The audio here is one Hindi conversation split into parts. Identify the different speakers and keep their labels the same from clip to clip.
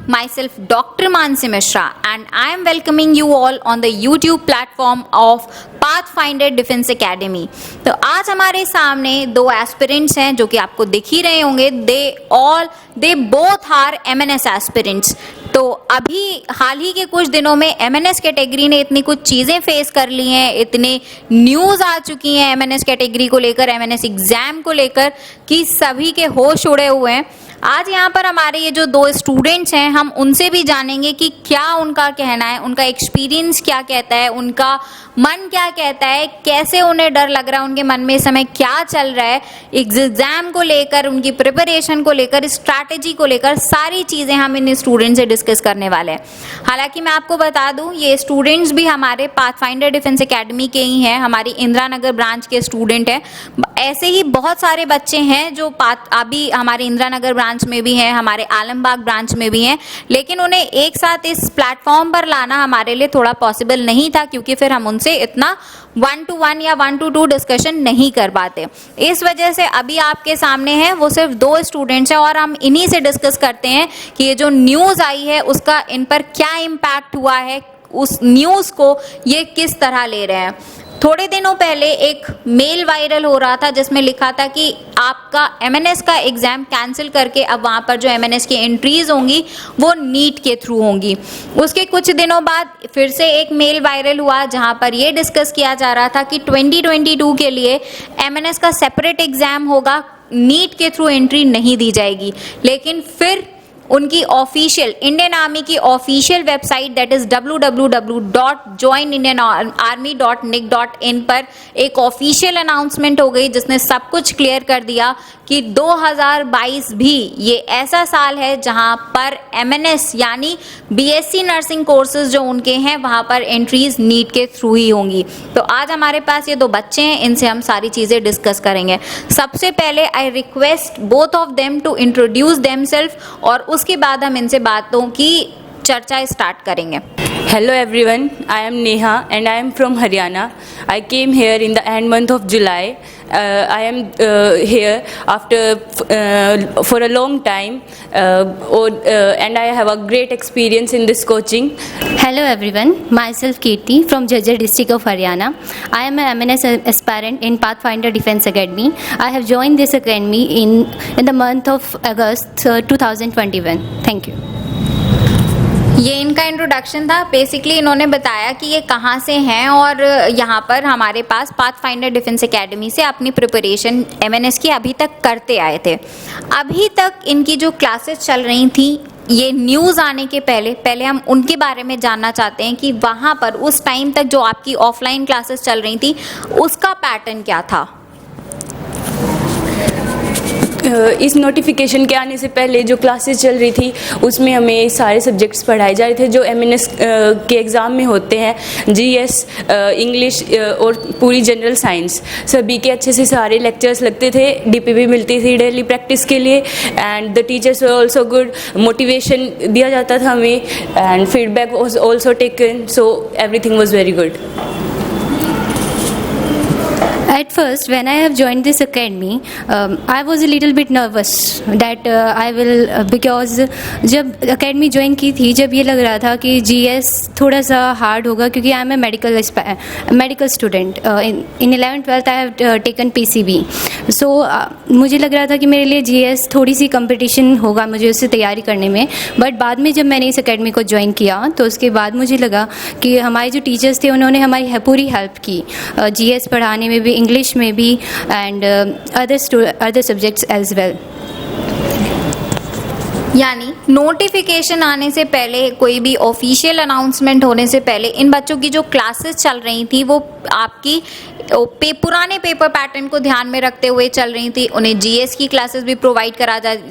Speaker 1: myself Dr. Mansi Mishra, and I am welcoming you all on the YouTube platform of Pathfinder Defense Academy. तो आज हमारे सामने दो एस्पिरेंट्स हैं जो कि आपको दिख ही रहे होंगे. They both are MNS aspirants. तो अभी हाल ही के कुछ दिनों में MNS कैटेगरी ने इतनी कुछ चीज़ें फेस कर ली हैं, इतने न्यूज़ आ चुकी हैं MNS कैटेगरी को लेकर, MNS एग्ज़ाम को लेकर, कि सभी के होश उड़े हुए हैं. आज यहाँ पर हमारे ये जो दो स्टूडेंट्स हैं, हम उनसे भी जानेंगे कि क्या उनका कहना है, उनका एक्सपीरियंस क्या कहता है, उनका मन क्या कहता है, कैसे उन्हें डर लग रहा है, उनके मन में इस समय क्या चल रहा है एग्ज़ाम को लेकर, उनकी प्रिपरेशन को लेकर, स्ट्रैटेजी को लेकर, सारी चीज़ें हम इन स्टूडेंट से डिस्कस करने वाले हैं. हालांकि मैं आपको बता दूं, ये स्टूडेंट्स भी हमारे पाथफाइंडर डिफेंस एकेडमी के ही हैं, हमारी इंदिरा नगर ब्रांच के स्टूडेंट हैं. ऐसे ही बहुत सारे बच्चे हैं जो अभी हमारे इंदिरा नगर ब्रांच में भी हैं, हमारे आलमबाग ब्रांच में भी हैं, लेकिन उन्हें एक साथ इस प्लेटफॉर्म पर लाना हमारे लिए थोड़ा पॉसिबल नहीं था, क्योंकि फिर हम उनसे इतना 1-to-1 या 1-to-2 डिस्कशन नहीं कर पाते. इस वजह से अभी आपके सामने है वो सिर्फ दो स्टूडेंट्स हैं और हम इन्हीं से डिस्कस करते हैं कि ये जो न्यूज़ आई है उसका इन पर क्या इम्पैक्ट हुआ है, उस न्यूज़ को ये किस तरह ले रहे हैं. थोड़े दिनों पहले एक मेल वायरल हो रहा था जिसमें लिखा था कि आपका MNS का एग्ज़ाम कैंसिल करके अब वहाँ पर जो MNS की एंट्रीज होंगी वो नीट के थ्रू होंगी. उसके कुछ दिनों बाद फिर से एक मेल वायरल हुआ जहाँ पर ये डिस्कस किया जा रहा था कि 2022 के लिए MNS का सेपरेट एग्ज़ाम होगा, नीट के थ्रू एंट्री नहीं दी जाएगी. लेकिन फिर उनकी ऑफिशियल इंडियन आर्मी की official website that is www.joinindianarmy.nic.in पर एक ऑफिशियल अनाउंसमेंट हो गई जिसने सब कुछ क्लियर कर दिया कि 2022 भी ये ऐसा साल है जहां पर MNS यानी BSc नर्सिंग कोर्सेज जो उनके हैं वहां पर एंट्रीज नीट के थ्रू ही होंगी. तो आज हमारे पास ये दो बच्चे हैं, इनसे हम सारी चीज़ें डिस्कस करेंगे. सबसे पहले I request both of them to introduce themselves और उसके बाद हम इनसे बातों की चर्चा स्टार्ट करेंगे.
Speaker 2: Hello everyone, I am Neha and I am from Haryana. I came here in the end month of July. I am here after for a long time and I have a great experience in this coaching.
Speaker 3: Hello everyone, myself Kirti from Jhajjar district of Haryana. I am an MNS aspirant in Pathfinder Defense Academy. I have joined this academy in the month of August 2021. Thank you.
Speaker 1: ये इनका इंट्रोडक्शन था. बेसिकली इन्होंने बताया कि ये कहाँ से हैं और यहाँ पर हमारे पास पाथफाइंडर डिफेंस एकेडमी से अपनी प्रिपरेशन MNS की अभी तक करते आए थे. अभी तक इनकी जो क्लासेस चल रही थी, ये न्यूज़ आने के पहले हम उनके बारे में जानना चाहते हैं कि वहाँ पर उस टाइम तक जो आपकी ऑफलाइन क्लासेस चल रही थी उसका पैटर्न क्या था.
Speaker 2: इस नोटिफिकेशन के आने से पहले जो क्लासेस चल रही थी उसमें हमें सारे सब्जेक्ट्स पढ़ाए जा रहे थे जो MNS के एग्ज़ाम में होते हैं. GS, इंग्लिश और पूरी जनरल साइंस, सभी के अच्छे से सारे लेक्चर्स लगते थे. DPP मिलती थी डेली प्रैक्टिस के लिए and the teachers were also good. Motivation दिया जाता था हमें and feedback was also taken, so everything was very good.
Speaker 3: At first, when I have joined this academy, I was a little bit nervous that I will because जब academy join की थी, जब ये लग रहा था कि GS थोड़ा सा hard होगा क्योंकि I am a medical student. In 11th 12th I have taken PCB. So मुझे लग रहा था कि मेरे लिए GS थोड़ी सी competition होगा मुझे उससे तैयारी करने में. बट बाद में जब मैंने इस academy को join किया तो उसके बाद मुझे लगा कि हमारे जो टीचर्स थे उन्होंने हमारी पूरी हेल्प की GS पढ़ाने में भी, इंग्लिश में भी and other subjects as well.
Speaker 1: यानी नोटिफिकेशन आने से पहले, कोई भी ऑफिशियल अनाउंसमेंट होने से पहले इन बच्चों की जो क्लासेस चल रही थी वो आपकी पुराने पेपर पैटर्न को ध्यान में रखते हुए चल रही थी. उन्हें GS की क्लासेस भी प्रोवाइड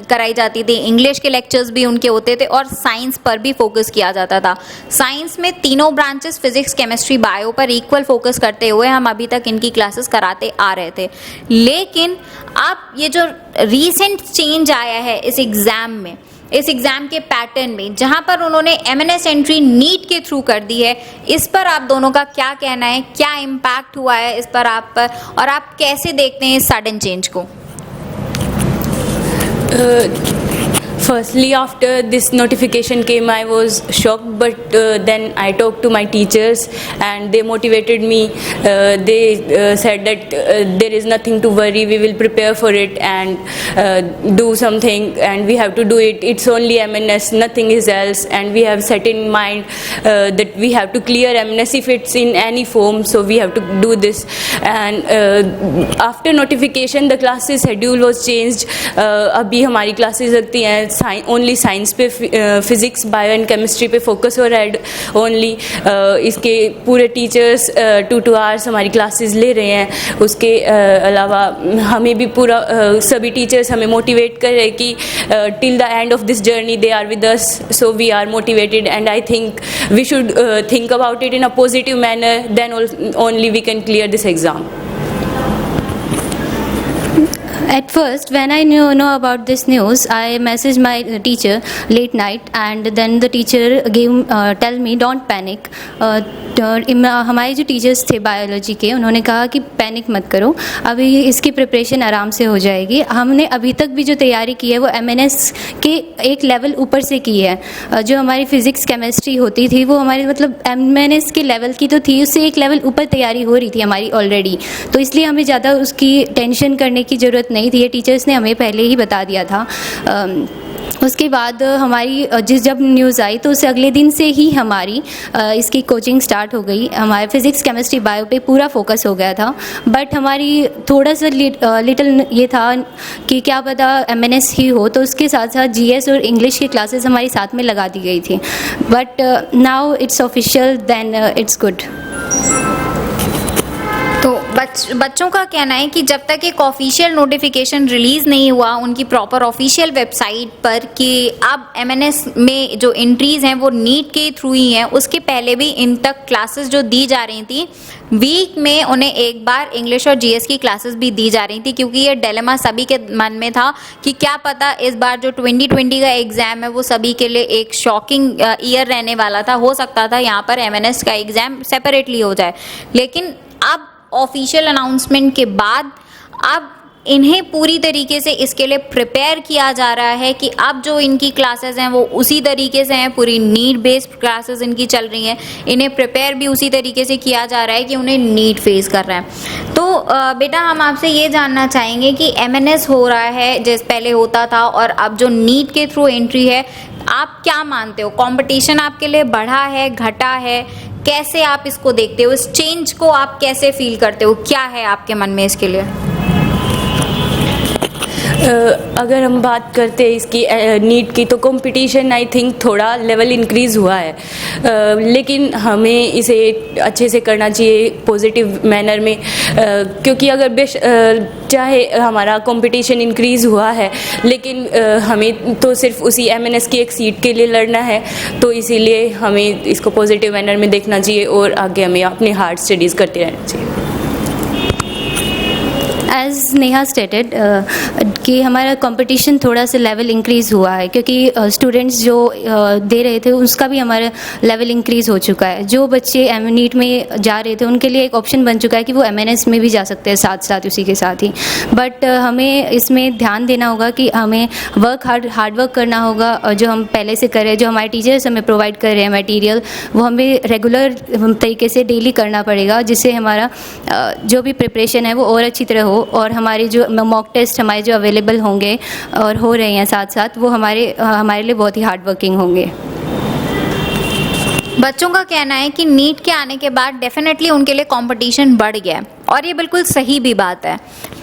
Speaker 1: कराई जाती थी, इंग्लिश के लेक्चर्स भी उनके होते थे और साइंस पर भी फोकस किया जाता था. साइंस में तीनों ब्रांचेस फिजिक्स, केमिस्ट्री, बायो पर इक्वल फोकस करते हुए हम अभी तक इनकी क्लासेस कराते आ रहे थे. लेकिन अब ये जो रीसेंट चेंज आया है इस एग्ज़ाम में, इस एग्ज़ाम के पैटर्न में, जहां पर उन्होंने MNS एंट्री नीट के थ्रू कर दी है, इस पर आप दोनों का क्या कहना है, क्या इम्पैक्ट हुआ है इस पर आप पर, और आप कैसे देखते हैं इस सडन चेंज को?
Speaker 2: Firstly, after this notification came, I was shocked, but then I talked to my teachers and they motivated me. They said that there is nothing to worry, we will prepare for it and do something, and we have to do it. It's only MNS, nothing is else, and we have set in mind that we have to clear MNS if it's in any form, so we have to do this. And after notification, the classes schedule was changed. अभी हमारी classes लगती हैं ओनली साइंस पे, फिजिक्स बायो एंड केमिस्ट्री पे फोकस हो रहा है ओनली. इसके पूरे टीचर्स 2 आवर्स हमारी क्लासेस ले रहे हैं. उसके अलावा हमें भी पूरा सभी टीचर्स हमें मोटिवेट कर रहे हैं कि till the end of this journey they are with us, so we are motivated and I think we should think about it in a positive manner, then only we can clear this exam.
Speaker 3: At first, when I know about this news, I messaged my teacher late night, and then the teacher tell me don't panic. हमारे जो टीचर्स थे बायोलॉजी के, उन्होंने कहा कि पैनिक मत करो, अभी इसकी प्रिपरेशन आराम से हो जाएगी. हमने अभी तक भी जो तैयारी की है वो MNS के एक लेवल ऊपर से की है. जो हमारी फिज़िक्स केमिस्ट्री होती थी वो हमारी मतलब MNS के लेवल की तो थी, उससे एक लेवल ऊपर तैयारी हो रही थी हमारी ऑलरेडी, तो इसलिए हमें ज़्यादा उसकी टेंशन करने की ज़रूरत नहीं थी. ये टीचर्स ने हमें पहले ही बता दिया था. उसके बाद हमारी जब न्यूज़ आई तो उससे अगले दिन से ही हमारी इसकी कोचिंग स्टार्ट हो गई. हमारे फिज़िक्स केमिस्ट्री बायो पे पूरा फोकस हो गया था, बट हमारी थोड़ा सा लिटिल ये था कि क्या पता MNS ही हो, तो उसके साथ साथ GS और इंग्लिश की क्लासेस हमारी साथ में लगा दी गई थी. But now it's official, then it's good.
Speaker 1: तो बच्चों का कहना है कि जब तक एक ऑफिशियल नोटिफिकेशन रिलीज़ नहीं हुआ उनकी प्रॉपर ऑफिशियल वेबसाइट पर कि अब MNS में जो एंट्रीज़ हैं वो नीट के थ्रू ही हैं, उसके पहले भी इन तक क्लासेस जो दी जा रही थी, वीक में उन्हें एक बार इंग्लिश और GS की क्लासेस भी दी जा रही थी, क्योंकि ये डिलेमा सभी के मन में था कि क्या पता इस बार जो 2020 का एग्ज़ाम है वो सभी के लिए एक शॉकिंग ईयर रहने वाला था. हो सकता था यहाँ पर MNS का एग्ज़ाम सेपरेटली हो जाए, लेकिन अब ऑफिशियल अनाउंसमेंट के बाद अब इन्हें पूरी तरीके से इसके लिए प्रिपेयर किया जा रहा है कि अब जो इनकी क्लासेस हैं वो उसी तरीके से हैं, पूरी नीट बेस्ड क्लासेस इनकी चल रही हैं. इन्हें प्रिपेयर भी उसी तरीके से किया जा रहा है कि उन्हें नीट फेस कर रहा है. तो बेटा हम आपसे ये जानना चाहेंगे कि MNS हो रहा है जैसे पहले होता था और अब जो नीट के थ्रू एंट्री है, आप क्या मानते हो, कंपटीशन आपके लिए बढ़ा है, घटा है, कैसे आप इसको देखते हो, इस चेंज को आप कैसे फील करते हो, क्या है आपके मन में इसके लिए?
Speaker 2: अगर हम बात करते हैं इसकी नीट की, तो कंपटीशन आई थिंक थोड़ा लेवल इंक्रीज़ हुआ है, लेकिन हमें इसे अच्छे से करना चाहिए पॉजिटिव मैनर में, क्योंकि अगर चाहे हमारा कंपटीशन इंक्रीज़ हुआ है, लेकिन हमें तो सिर्फ उसी MNS की एक सीट के लिए लड़ना है, तो इसीलिए हमें इसको पॉजिटिव मैनर में देखना चाहिए और आगे हमें अपने हार्ड स्टडीज़ करते रहना चाहिए.
Speaker 3: एज नेहा स्टेटेड कि हमारा कंपटीशन थोड़ा सा लेवल इंक्रीज़ हुआ है, क्योंकि स्टूडेंट्स जो दे रहे थे उसका भी हमारा लेवल इंक्रीज़ हो चुका है. जो बच्चे नीट में जा रहे थे उनके लिए एक ऑप्शन बन चुका है कि वो MNS में भी जा सकते हैं साथ साथ उसी के साथ ही. बट हमें इसमें ध्यान देना होगा कि हमें हार्ड वर्क करना होगा, और जो हम पहले से कर रहे हैं, जो हमारे टीचर्स हमें प्रोवाइड कर रहे हैं मटेरियल, वो हमें रेगुलर तरीके से डेली करना पड़ेगा, जिससे हमारा जो भी प्रिपरेशन है वो और अच्छी तरह हो, और हमारे जो मॉक टेस्ट हमारे जो अवेलेबल होंगे और हो रहे हैं साथ साथ, वो हमारे लिए बहुत ही हार्ड वर्किंग होंगे.
Speaker 1: बच्चों का कहना है कि नीट के आने के बाद डेफिनेटली उनके लिए कंपटीशन बढ़ गया, और ये बिल्कुल सही भी बात है.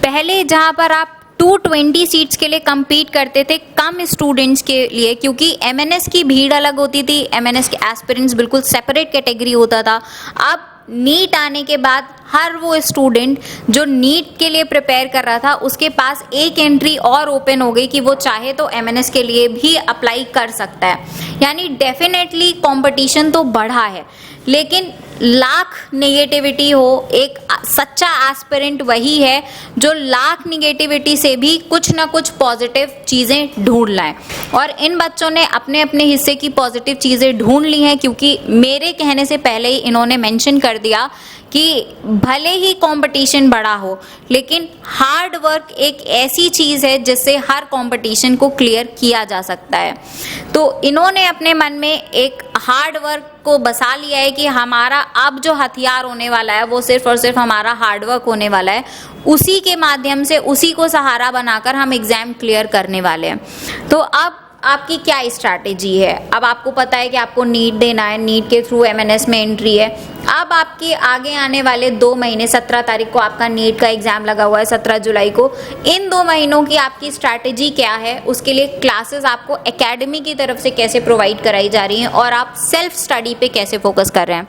Speaker 1: पहले जहाँ पर आप 220 सीट्स के लिए compete करते थे कम स्टूडेंट्स के लिए, क्योंकि MNS की भीड़ अलग होती थी, MNS के एस्पिरेंट्स बिल्कुल सेपरेट कैटेगरी होता था. अब नीट आने के बाद हर वो स्टूडेंट जो नीट के लिए प्रिपेयर कर रहा था उसके पास एक एंट्री और ओपन हो गई कि वो चाहे तो MNS के लिए भी अप्लाई कर सकता है. यानी डेफिनेटली कंपटीशन तो बढ़ा है, लेकिन लाख नेगेटिविटी हो, एक सच्चा एस्पिरेंट वही है जो लाख नेगेटिविटी से भी कुछ ना कुछ पॉजिटिव चीज़ें ढूंढ लाए। और इन बच्चों ने अपने अपने हिस्से की पॉजिटिव चीज़ें ढूंढ ली हैं, क्योंकि मेरे कहने से पहले ही इन्होंने मेंशन कर दिया कि भले ही कंपटीशन बड़ा हो, लेकिन हार्ड वर्क एक ऐसी चीज़ है जिससे हर कंपटीशन को क्लियर किया जा सकता है। तो इन्होंने अपने मन में एक हार्ड वर्क को बसा लिया है कि हमारा अब जो हथियार होने वाला है वो सिर्फ और सिर्फ हमारा हार्ड वर्क होने वाला है। उसी के माध्यम से, उसी को सहारा बनाकर हम एग्ज़ाम क्लियर करने वाले हैं। तो अब आपकी क्या स्ट्रैटेजी है? अब आपको पता है कि आपको नीट देना है, नीट के थ्रू एमएनएस में एंट्री है। अब आपके आगे आने वाले 2 महीने, 17 तारीख को आपका नीट का एग्ज़ाम लगा हुआ है, 17 जुलाई को। इन 2 महीनों की आपकी स्ट्रैटेजी क्या है? उसके लिए क्लासेस आपको एकेडमी की तरफ से कैसे प्रोवाइड कराई जा रही हैं और आप सेल्फ स्टडी पे कैसे फोकस कर रहे हैं?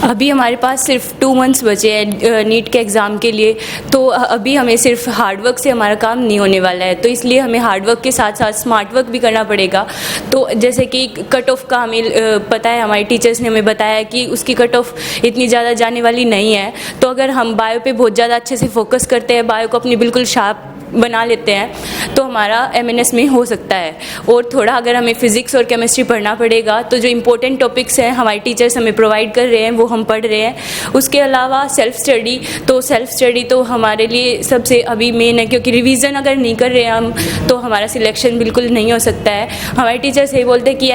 Speaker 2: अभी हमारे पास सिर्फ 2 मंथ्स बचे हैं नीट के एग्ज़ाम के लिए, तो अभी हमें सिर्फ हार्डवर्क से हमारा काम नहीं होने वाला है। तो इसलिए हमें हार्डवर्क के साथ साथ स्मार्ट वर्क भी करना पड़ेगा। तो जैसे कि कट ऑफ का हमें पता है, हमारे टीचर्स ने हमें बताया कि उसकी कट ऑफ इतनी ज़्यादा जाने वाली नहीं है। तो अगर हम बायो पे बहुत ज़्यादा अच्छे से फोकस करते हैं, बायो को अपनी बिल्कुल शार्प बना लेते हैं, तो हमारा एमएनएस में हो सकता है। और थोड़ा अगर हमें फिज़िक्स और केमिस्ट्री पढ़ना पड़ेगा, तो जो इम्पोर्टेंट टॉपिक्स हैं हमारे टीचर्स हमें प्रोवाइड कर रहे हैं वो हम पढ़ रहे हैं। उसके अलावा सेल्फ स्टडी तो हमारे लिए सबसे अभी मेन है, क्योंकि रिवीजन अगर नहीं कर रहे हैं हम तो हमारा सिलेक्शन बिल्कुल नहीं हो सकता है। हमारे टीचर्स ये बोलते हैं कि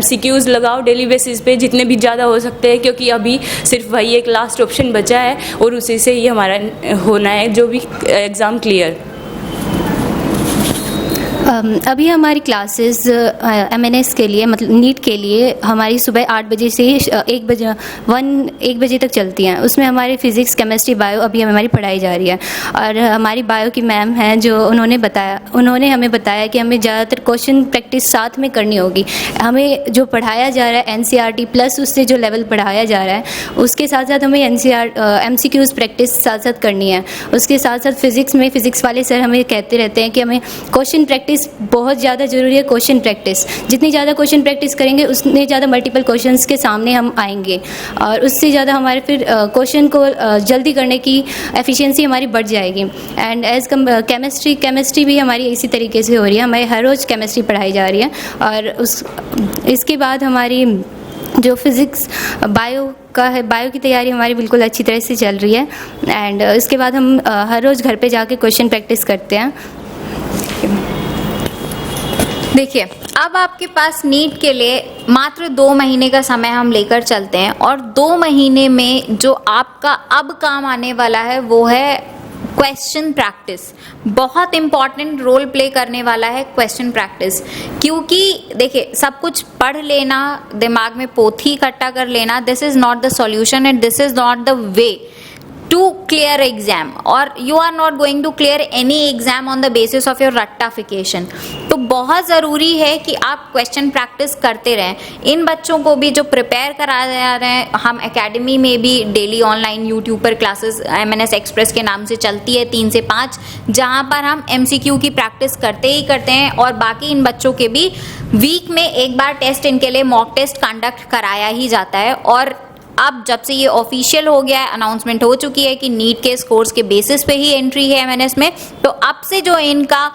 Speaker 2: MCQs लगाओ डेली बेसिस पे जितने भी ज़्यादा हो सकते हैं, क्योंकि अभी सिर्फ वही एक लास्ट ऑप्शन बचा है और उसी से ही हमारा होना है जो भी एग्ज़ाम क्लियर।
Speaker 3: अभी हमारी क्लासेस एमएनएस के लिए, मतलब नीट के लिए, हमारी सुबह 8 बजे से 1 बजे तक चलती हैं। उसमें हमारी फिज़िक्स, केमिस्ट्री, बायो अभी हमारी पढ़ाई जा रही है। और हमारी बायो की मैम हैं जो उन्होंने हमें बताया कि हमें ज़्यादातर क्वेश्चन प्रैक्टिस साथ में करनी होगी। हमें जो पढ़ाया जा रहा है NCERT प्लस उससे जो लेवल पढ़ाया जा रहा है उसके साथ साथ हमें MCQs प्रैक्टिस साथ साथ करनी है। उसके साथ साथ फिज़िक्स वाले सर हमें कहते रहते हैं कि हमें क्वेश्चन प्रैक्टिस बहुत ज़्यादा ज़रूरी है। क्वेश्चन प्रैक्टिस, जितनी ज़्यादा क्वेश्चन प्रैक्टिस करेंगे उतने ज़्यादा मल्टीपल क्वेश्चंस के सामने हम आएंगे और उससे ज़्यादा हमारे फिर क्वेश्चन को जल्दी करने की एफिशिएंसी हमारी बढ़ जाएगी। एंड एज केमिस्ट्री भी हमारी इसी तरीके से हो रही है। हमारी हर रोज़ केमिस्ट्री पढ़ाई जा रही है। और इसके बाद हमारी जो फिज़िक्स बायो का है, बायो की तैयारी हमारी बिल्कुल अच्छी तरह से चल रही है। एंड इसके बाद हम हर रोज़ घर पे जाके क्वेश्चन प्रैक्टिस करते हैं।
Speaker 1: देखिए, अब आपके पास नीट के लिए मात्र 2 महीने का समय हम लेकर चलते हैं और 2 महीने में जो आपका अब काम आने वाला है वो है क्वेश्चन प्रैक्टिस। बहुत इंपॉर्टेंट रोल प्ले करने वाला है क्वेश्चन प्रैक्टिस, क्योंकि देखिए सब कुछ पढ़ लेना, दिमाग में पोथी इकट्ठा कर लेना, this is not the solution and this is not the way to clear exam, or you are not going to clear any exam on the basis of your रट्टाफिकेशन। तो बहुत ज़रूरी है कि आप क्वेश्चन प्रैक्टिस करते रहें। इन बच्चों को भी जो प्रिपेयर करा जा रहे हैं, हम एकेडमी में भी डेली ऑनलाइन यूट्यूब पर क्लासेस MNS एक्सप्रेस के नाम से चलती है 3 से 5, जहाँ पर हम MCQ की प्रैक्टिस करते ही करते हैं और बाकी इन बच्चों के भी वीक में एक बार टेस्ट, इनके लिए मॉक टेस्ट कंडक्ट कराया ही जाता है। और अब जब से ये ऑफिशियल हो गया है, अनाउंसमेंट हो चुकी है कि नीट के स्कोर्स के बेसिस पे ही एंट्री है एमएनएस में, तो अब से जो इनका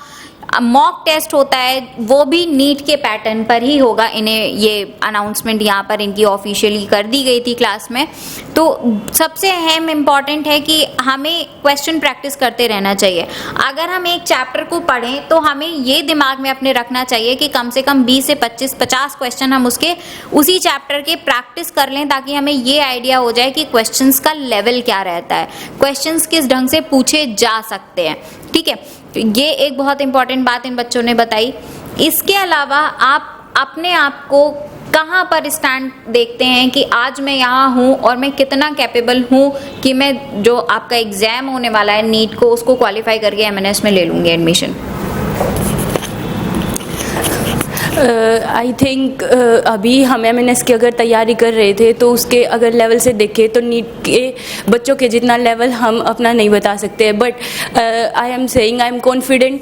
Speaker 1: मॉक टेस्ट होता है वो भी नीट के पैटर्न पर ही होगा। इन्हें ये अनाउंसमेंट यहाँ पर इनकी ऑफिशियली कर दी गई थी क्लास में। तो सबसे अहम इम्पॉर्टेंट है कि हमें क्वेश्चन प्रैक्टिस करते रहना चाहिए। अगर हम एक चैप्टर को पढ़ें तो हमें ये दिमाग में अपने रखना चाहिए कि कम से कम 20 से 50 क्वेश्चन हम उसी चैप्टर के प्रैक्टिस कर लें, ताकि हमें ये आइडिया हो जाए कि क्वेश्चंस का लेवल क्या रहता है, क्वेश्चंस किस ढंग से पूछे जा सकते हैं। ठीक है, तो ये एक बहुत इंपॉर्टेंट बात इन बच्चों ने बताई। इसके अलावा आप अपने आप को कहाँ पर स्टैंड देखते हैं कि आज मैं यहाँ हूँ और मैं कितना कैपेबल हूँ कि मैं जो आपका एग्ज़ाम होने वाला है नीट को, उसको क्वालिफाई करके एमएनएस में ले लूँगी एडमिशन।
Speaker 2: आई थिंक अभी हम MNS की अगर तैयारी कर रहे थे तो उसके अगर लेवल से देखें तो नीट के बच्चों के जितना लेवल हम अपना नहीं बता सकते, but I am saying I am confident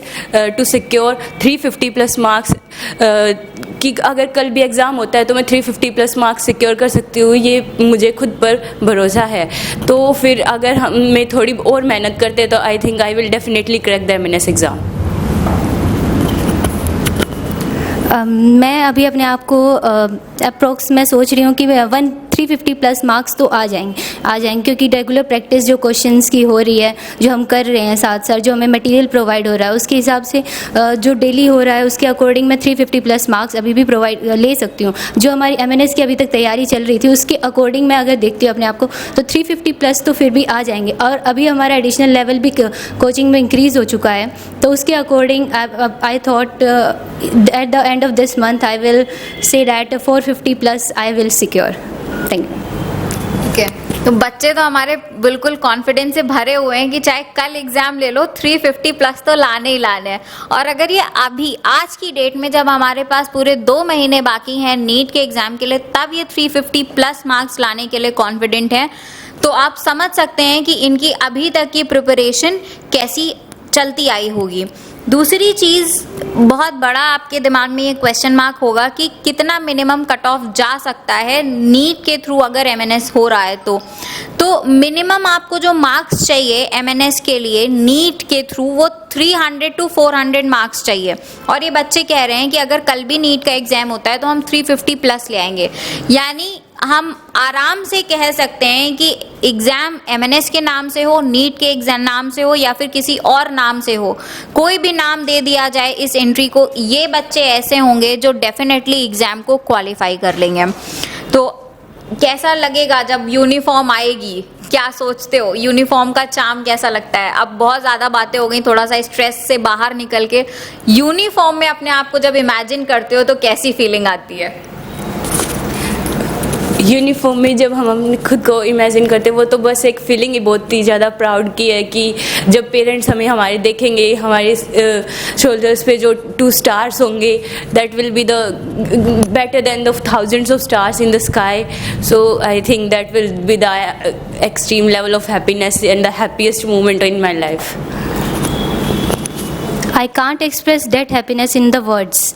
Speaker 2: to secure 350 plus marks, कि अगर कल भी एग्ज़ाम होता है तो मैं 350 प्लस मार्क्स सिक्योर कर सकती हूँ, ये मुझे खुद पर भरोसा है। तो फिर अगर हम मैं थोड़ी और मेहनत करते तो I think I will definitely crack the MNS exam.
Speaker 3: मैं अभी अपने आप को अप्रोक्स मैं सोच रही हूँ कि 350 प्लस मार्क्स तो आ जाएंगे क्योंकि रेगुलर प्रैक्टिस जो क्वेश्चंस की हो रही है, जो हम कर रहे हैं साथ साथ जो हमें मटेरियल प्रोवाइड हो रहा है उसके हिसाब से जो डेली हो रहा है उसके अकॉर्डिंग मैं 350 प्लस मार्क्स अभी भी प्रोवाइड ले सकती हूँ। जो हमारी MNS की अभी तक तैयारी चल रही थी उसके अकॉर्डिंग मैं अगर देखती हूँ अपने आप को तो 350 प्लस तो फिर भी आ जाएंगे। और अभी हमारा एडिशनल लेवल भी कोचिंग में इंक्रीज़ हो चुका है, तो उसके according I thought at the end of this month I will say that 450 plus I will secure. Thank you.
Speaker 1: Okay, तो बच्चे तो हमारे बिल्कुल कॉन्फिडेंस से भरे हुए हैं कि चाहे कल एग्जाम ले लो 350 प्लस तो लाने ही लाने हैं। और अगर ये अभी आज की डेट में जब हमारे पास पूरे 2 महीने बाकी हैं नीट के एग्जाम के लिए, तब ये 350 प्लस मार्क्स लाने के लिए कॉन्फिडेंट है, तो आप समझ सकते हैं कि इनकी अभी तक की प्रिपरेशन कैसी चलती आई होगी। दूसरी चीज़ बहुत बड़ा आपके दिमाग में ये क्वेश्चन मार्क होगा कि कितना मिनिमम कट ऑफ जा सकता है नीट के थ्रू अगर MNS हो रहा है तो मिनिमम आपको जो मार्क्स चाहिए MNS के लिए नीट के थ्रू वो 300 to 400 मार्क्स चाहिए। और ये बच्चे कह रहे हैं कि अगर कल भी नीट का एग्जाम होता है तो हम 350 प्लस ले आएंगे। यानी हम आराम से कह सकते हैं कि एग्ज़ाम MNS के नाम से हो, नीट के एग्जाम नाम से हो या फिर किसी और नाम से हो, कोई भी नाम दे दिया जाए इस एंट्री को, ये बच्चे ऐसे होंगे जो डेफिनेटली एग्ज़ाम को क्वालिफाई कर लेंगे। तो कैसा लगेगा जब यूनिफॉर्म आएगी? क्या सोचते हो, यूनिफॉर्म का चार्म कैसा लगता है? अब बहुत ज़्यादा बातें हो गई, थोड़ा सा स्ट्रेस से बाहर निकल के यूनिफॉर्म में अपने आप को जब इमेजिन करते हो तो कैसी फीलिंग आती है?
Speaker 2: यूनिफॉर्म में जब हम अपने खुद को इमेजिन करते हैं वो तो बस एक फीलिंग ही बहुत ही ज़्यादा प्राउड की है कि जब पेरेंट्स हमें हमारे देखेंगे, हमारे शोल्डर्स पे जो 2 स्टार्स होंगे, that will be the better than the thousands of stars in the sky. So I think that will be the extreme level of happiness and the happiest moment in my life.
Speaker 3: I can't express that happiness in the words.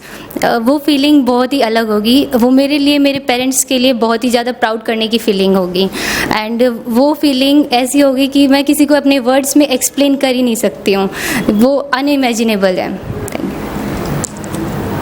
Speaker 3: वो फीलिंग बहुत ही अलग होगी, वो मेरे लिए, मेरे पेरेंट्स के लिए बहुत ही ज़्यादा प्राउड करने की फीलिंग होगी। एंड वो फीलिंग ऐसी होगी कि मैं किसी को अपने वर्ड्स में एक्सप्लेन कर ही नहीं सकती हूँ, वो अनइमेजिनेबल है।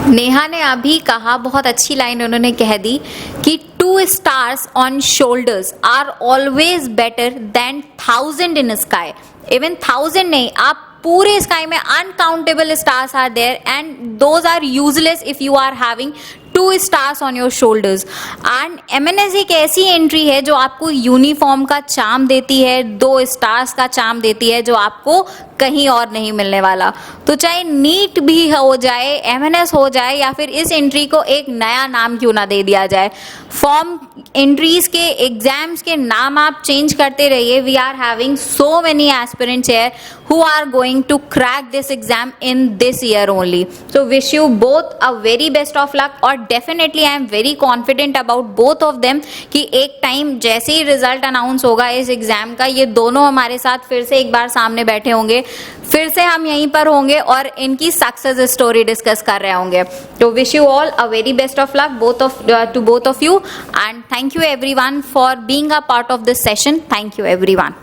Speaker 1: नेहा ने अभी कहा, बहुत अच्छी लाइन उन्होंने कह दी कि 2 stars on shoulders are always better than 1000 in sky। Even 1000 नहीं, आप पूरे स्काई में uncountable stars are there and those are useless if you are having 2 stars on your shoulders। And MNS एक ऐसी एंट्री है जो आपको यूनिफॉर्म का चार्म देती है, 2 stars का चार्म देती है जो आपको कहीं और नहीं मिलने वाला। तो चाहे नीट भी हो जाए, MNS हो जाए या फिर इस एंट्री को एक नया नाम क्यों ना दे दिया जाए, फॉर्म एंट्रीज के एग्जाम्स के नाम आप चेंज करते रहिए। We are having so many aspirants here who are going to crack this exam in this year only। So wish you both a very best of luck और definitely I am very confident about both of them कि एक टाइम जैसे ही रिजल्ट अनाउंस होगा इस एग्जाम का, ये दोनों हमारे साथ फिर से एक बार सामने बैठे होंगे, फिर से हम यहीं पर होंगे और इनकी सक्सेस स्टोरी डिस्कस कर रहे होंगे। तो wish you all a very best of luck to both of you and thank you everyone for being a part of this session. Thank you everyone.